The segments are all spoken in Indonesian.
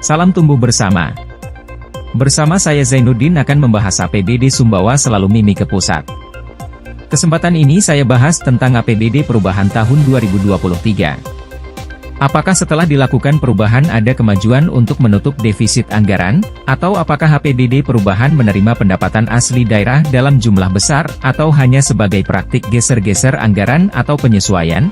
Salam tumbuh bersama. Bersama saya Zainuddin akan membahas APBD Sumbawa Selalu Mimi ke Pusat. Kesempatan ini saya bahas tentang APBD perubahan tahun 2023. Apakah setelah dilakukan perubahan ada kemajuan untuk menutup defisit anggaran, atau apakah APBD perubahan menerima pendapatan asli daerah dalam jumlah besar, atau hanya sebagai praktik geser-geser anggaran atau penyesuaian?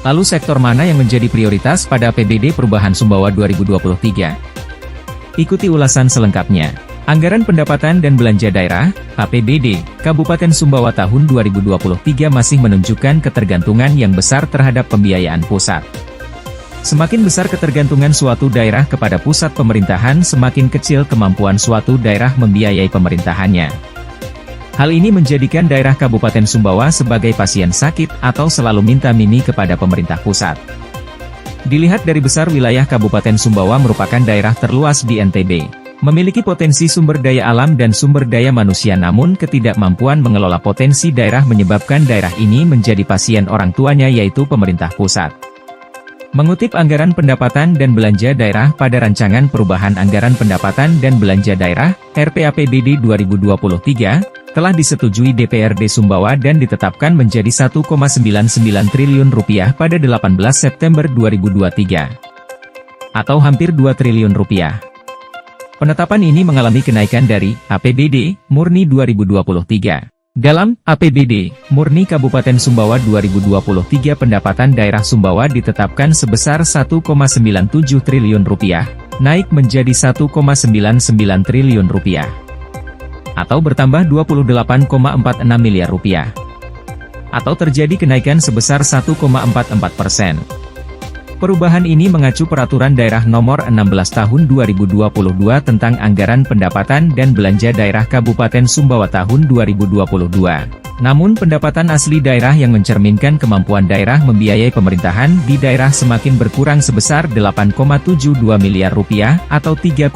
Lalu sektor mana yang menjadi prioritas pada APBD perubahan Sumbawa 2023? Ikuti ulasan selengkapnya. Anggaran pendapatan dan belanja daerah, APBD, Kabupaten Sumbawa tahun 2023 masih menunjukkan ketergantungan yang besar terhadap pembiayaan pusat. Semakin besar ketergantungan suatu daerah kepada pusat pemerintahan, semakin kecil kemampuan suatu daerah membiayai pemerintahannya. Hal ini menjadikan daerah Kabupaten Sumbawa sebagai pasien sakit atau selalu minta mimi kepada pemerintah pusat. Dilihat dari besar wilayah Kabupaten Sumbawa merupakan daerah terluas di NTB, memiliki potensi sumber daya alam dan sumber daya manusia, namun ketidakmampuan mengelola potensi daerah menyebabkan daerah ini menjadi pasien orang tuanya, yaitu pemerintah pusat. Mengutip Anggaran Pendapatan dan Belanja Daerah pada Rancangan Perubahan Anggaran Pendapatan dan Belanja Daerah, RPAPBD 2023, telah disetujui DPRD Sumbawa dan ditetapkan menjadi Rp1,99 triliun pada 18 September 2023. Atau hampir Rp2 triliun. Penetapan ini mengalami kenaikan dari APBD Murni 2023. Dalam APBD Murni Kabupaten Sumbawa 2023, pendapatan daerah Sumbawa ditetapkan sebesar Rp1,97 triliun, naik menjadi Rp1,99 triliun, atau bertambah Rp28,46 miliar, atau terjadi kenaikan sebesar 1,44%. Perubahan ini mengacu Peraturan Daerah Nomor 16 Tahun 2022 tentang Anggaran Pendapatan dan Belanja Daerah Kabupaten Sumbawa tahun 2022. Namun pendapatan asli daerah yang mencerminkan kemampuan daerah membiayai pemerintahan di daerah semakin berkurang sebesar Rp8,72 miliar atau 3,88%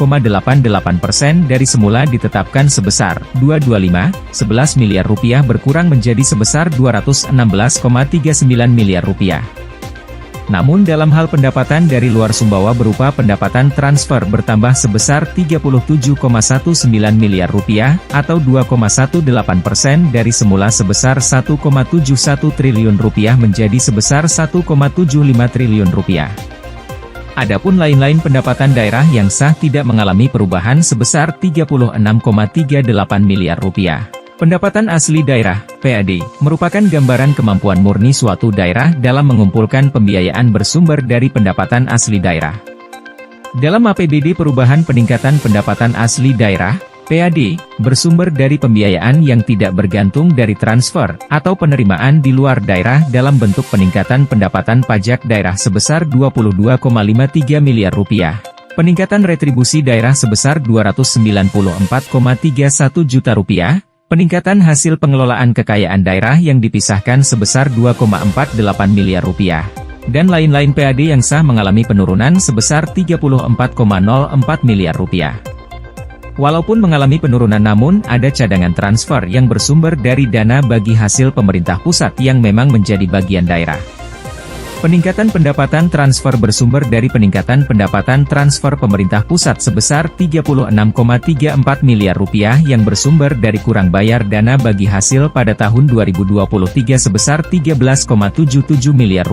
dari semula ditetapkan sebesar Rp225,11 miliar berkurang menjadi sebesar Rp216,39 miliar. Namun dalam hal pendapatan dari luar Sumbawa berupa pendapatan transfer bertambah sebesar Rp37,19 miliar atau 2,18% dari semula sebesar Rp1,71 triliun menjadi sebesar Rp1,75 triliun. Adapun lain-lain pendapatan daerah yang sah tidak mengalami perubahan sebesar Rp36,38 miliar. Pendapatan asli daerah, PAD, merupakan gambaran kemampuan murni suatu daerah dalam mengumpulkan pembiayaan bersumber dari pendapatan asli daerah. Dalam APBD perubahan peningkatan pendapatan asli daerah, PAD, bersumber dari pembiayaan yang tidak bergantung dari transfer atau penerimaan di luar daerah dalam bentuk peningkatan pendapatan pajak daerah sebesar Rp22,53 miliar. Peningkatan retribusi daerah sebesar Rp294,31 juta. Peningkatan hasil pengelolaan kekayaan daerah yang dipisahkan sebesar Rp2,48 miliar, dan lain-lain PAD yang sah mengalami penurunan sebesar Rp34,04 miliar. Walaupun mengalami penurunan, namun ada cadangan transfer yang bersumber dari dana bagi hasil pemerintah pusat yang memang menjadi bagian daerah. Peningkatan pendapatan transfer bersumber dari peningkatan pendapatan transfer pemerintah pusat sebesar Rp36,34 miliar yang bersumber dari kurang bayar dana bagi hasil pada tahun 2023 sebesar Rp13,77 miliar.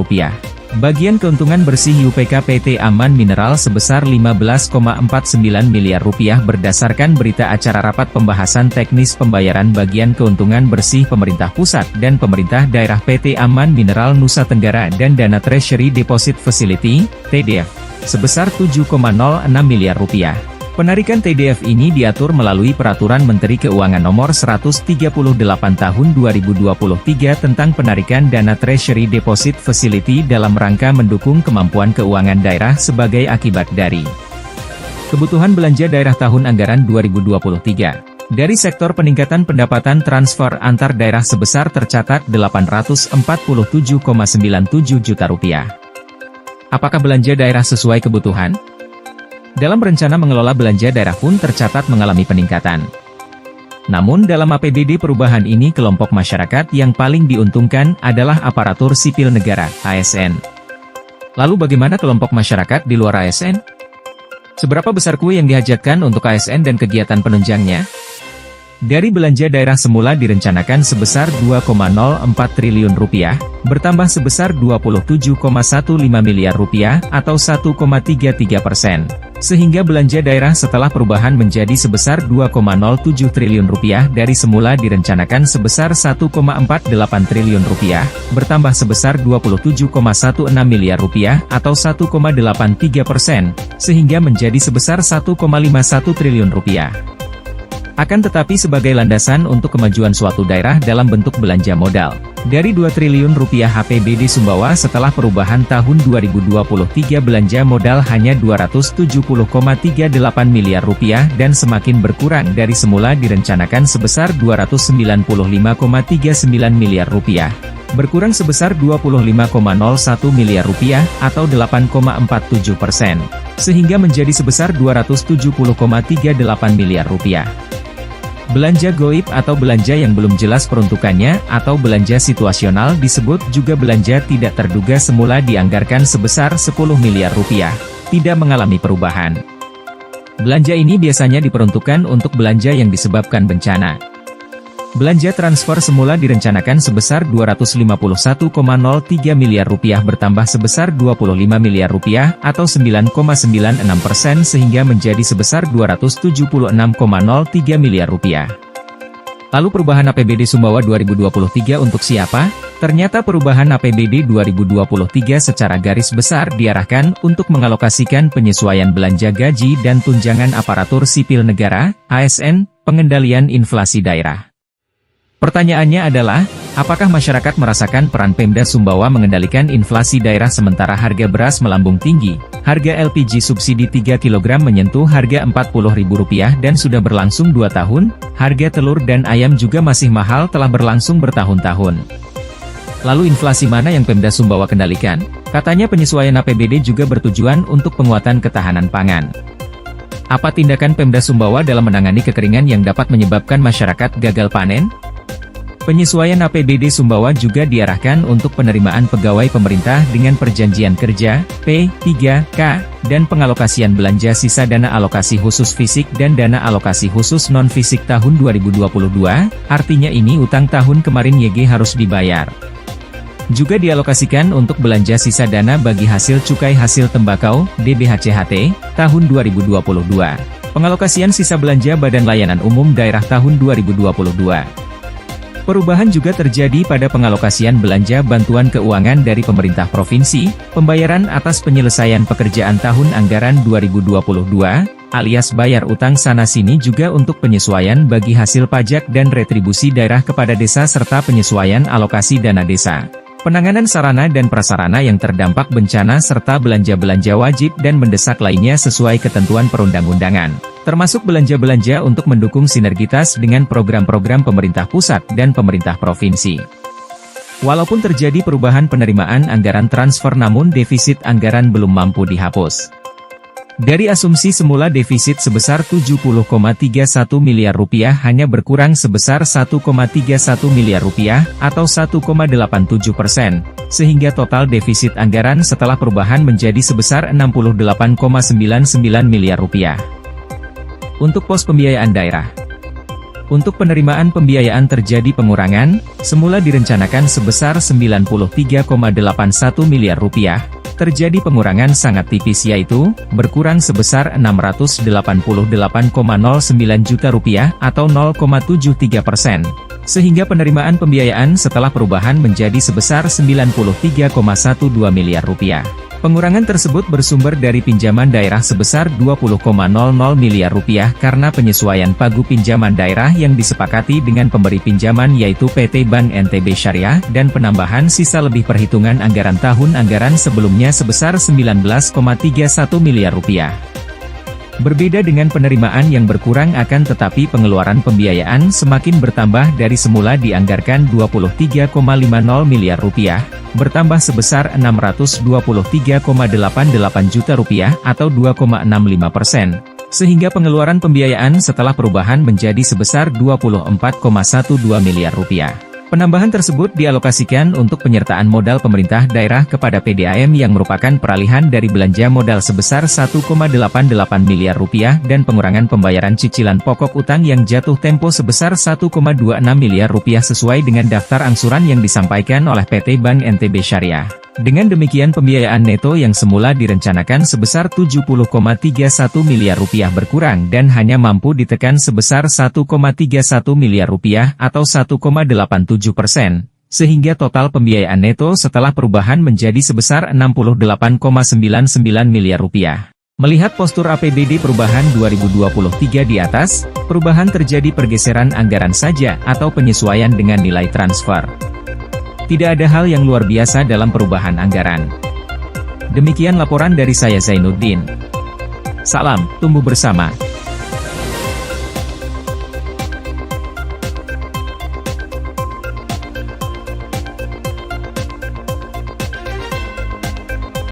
Bagian keuntungan bersih UPK PT Aman Mineral sebesar Rp15,49 miliar berdasarkan berita acara rapat pembahasan teknis pembayaran bagian keuntungan bersih pemerintah pusat dan pemerintah daerah PT Aman Mineral Nusa Tenggara dan dana Treasury Deposit Facility, TDF, sebesar Rp7,06 miliar. Penarikan TDF ini diatur melalui Peraturan Menteri Keuangan Nomor 138 Tahun 2023 tentang penarikan dana Treasury Deposit Facility dalam rangka mendukung kemampuan keuangan daerah sebagai akibat dari kebutuhan belanja daerah tahun anggaran 2023. Dari sektor peningkatan pendapatan transfer antar daerah sebesar tercatat Rp847,97 juta. Apakah belanja daerah sesuai kebutuhan? Dalam rencana mengelola belanja daerah pun tercatat mengalami peningkatan. Namun dalam APBD perubahan ini kelompok masyarakat yang paling diuntungkan adalah aparatur sipil negara, ASN. Lalu bagaimana kelompok masyarakat di luar ASN? Seberapa besar kue yang dihajatkan untuk ASN dan kegiatan penunjangnya? Dari belanja daerah semula direncanakan sebesar Rp2,04 triliun, bertambah sebesar Rp27,15 miliar atau 1,33%. Sehingga belanja daerah setelah perubahan menjadi sebesar Rp2,07 triliun dari semula direncanakan sebesar Rp1,48 triliun, bertambah sebesar Rp27,16 miliar atau 1,83%, sehingga menjadi sebesar Rp1,51 triliun. Akan tetapi sebagai landasan untuk kemajuan suatu daerah dalam bentuk belanja modal, dari Rp2 triliun APBD Sumbawa setelah perubahan tahun 2023 belanja modal hanya Rp270,38 miliar dan semakin berkurang dari semula direncanakan sebesar Rp295,39 miliar, berkurang sebesar Rp25,01 miliar atau 8,47%, sehingga menjadi sebesar Rp270,38 miliar. Belanja goib atau belanja yang belum jelas peruntukannya atau belanja situasional disebut juga belanja tidak terduga semula dianggarkan sebesar Rp10 miliar, tidak mengalami perubahan. Belanja ini biasanya diperuntukkan untuk belanja yang disebabkan bencana. Belanja transfer semula direncanakan sebesar Rp251,03 miliar bertambah sebesar Rp25 miliar atau 9,96% sehingga menjadi sebesar Rp276,03 miliar. Lalu perubahan APBD Sumbawa 2023 untuk siapa? Ternyata perubahan APBD 2023 secara garis besar diarahkan untuk mengalokasikan penyesuaian belanja gaji dan tunjangan aparatur sipil negara, ASN, pengendalian inflasi daerah. Pertanyaannya adalah, apakah masyarakat merasakan peran Pemda Sumbawa mengendalikan inflasi daerah sementara harga beras melambung tinggi, harga LPG subsidi 3 kg menyentuh harga Rp40.000 dan sudah berlangsung 2 tahun, harga telur dan ayam juga masih mahal telah berlangsung bertahun-tahun. Lalu inflasi mana yang Pemda Sumbawa kendalikan? Katanya penyesuaian APBD juga bertujuan untuk penguatan ketahanan pangan. Apa tindakan Pemda Sumbawa dalam menangani kekeringan yang dapat menyebabkan masyarakat gagal panen? Penyesuaian APBD Sumbawa juga diarahkan untuk penerimaan pegawai pemerintah dengan perjanjian kerja, P3K, dan pengalokasian belanja sisa dana alokasi khusus fisik dan dana alokasi khusus non-fisik tahun 2022, artinya ini utang tahun kemarin YG harus dibayar. Juga dialokasikan untuk belanja sisa dana bagi hasil cukai hasil tembakau, DBHCHT, tahun 2022. Pengalokasian sisa belanja Badan Layanan Umum Daerah tahun 2022. Perubahan juga terjadi pada pengalokasian belanja bantuan keuangan dari pemerintah provinsi, pembayaran atas penyelesaian pekerjaan tahun anggaran 2022, alias bayar utang sana-sini juga untuk penyesuaian bagi hasil pajak dan retribusi daerah kepada desa serta penyesuaian alokasi dana desa. Penanganan sarana dan prasarana yang terdampak bencana serta belanja-belanja wajib dan mendesak lainnya sesuai ketentuan perundang-undangan, termasuk belanja-belanja untuk mendukung sinergitas dengan program-program pemerintah pusat dan pemerintah provinsi. Walaupun terjadi perubahan penerimaan anggaran transfer namun defisit anggaran belum mampu dihapus. Dari asumsi semula defisit sebesar Rp70,31 miliar hanya berkurang sebesar Rp1,31 miliar atau 1,87%, sehingga total defisit anggaran setelah perubahan menjadi sebesar Rp68,99 miliar. Untuk pos pembiayaan daerah. Untuk penerimaan pembiayaan terjadi pengurangan, semula direncanakan sebesar Rp93,81 miliar. Terjadi pengurangan sangat tipis yaitu, berkurang sebesar Rp688,09 juta atau 0,73%, sehingga penerimaan pembiayaan setelah perubahan menjadi sebesar Rp93,12 miliar. Pengurangan tersebut bersumber dari pinjaman daerah sebesar Rp20,00 miliar karena penyesuaian pagu pinjaman daerah yang disepakati dengan pemberi pinjaman yaitu PT Bank NTB Syariah dan penambahan sisa lebih perhitungan anggaran tahun anggaran sebelumnya sebesar Rp19,31 miliar. Berbeda dengan penerimaan yang berkurang akan tetapi pengeluaran pembiayaan semakin bertambah dari semula dianggarkan Rp23,50 miliar, bertambah sebesar Rp623,88 juta atau 2,65%, sehingga pengeluaran pembiayaan setelah perubahan menjadi sebesar Rp24,12 miliar. Penambahan tersebut dialokasikan untuk penyertaan modal pemerintah daerah kepada PDAM yang merupakan peralihan dari belanja modal sebesar 1,88 miliar rupiah dan pengurangan pembayaran cicilan pokok utang yang jatuh tempo sebesar 1,26 miliar rupiah sesuai dengan daftar angsuran yang disampaikan oleh PT Bank NTB Syariah. Dengan demikian pembiayaan neto yang semula direncanakan sebesar 70,31 miliar rupiah berkurang dan hanya mampu ditekan sebesar 1,31 miliar rupiah atau 1,87%, sehingga total pembiayaan neto setelah perubahan menjadi sebesar 68,99 miliar rupiah. Melihat postur APBD perubahan 2023 di atas, perubahan terjadi pergeseran anggaran saja atau penyesuaian dengan nilai transfer. Tidak ada hal yang luar biasa dalam perubahan anggaran. Demikian laporan dari saya Zainuddin. Salam, tumbuh bersama.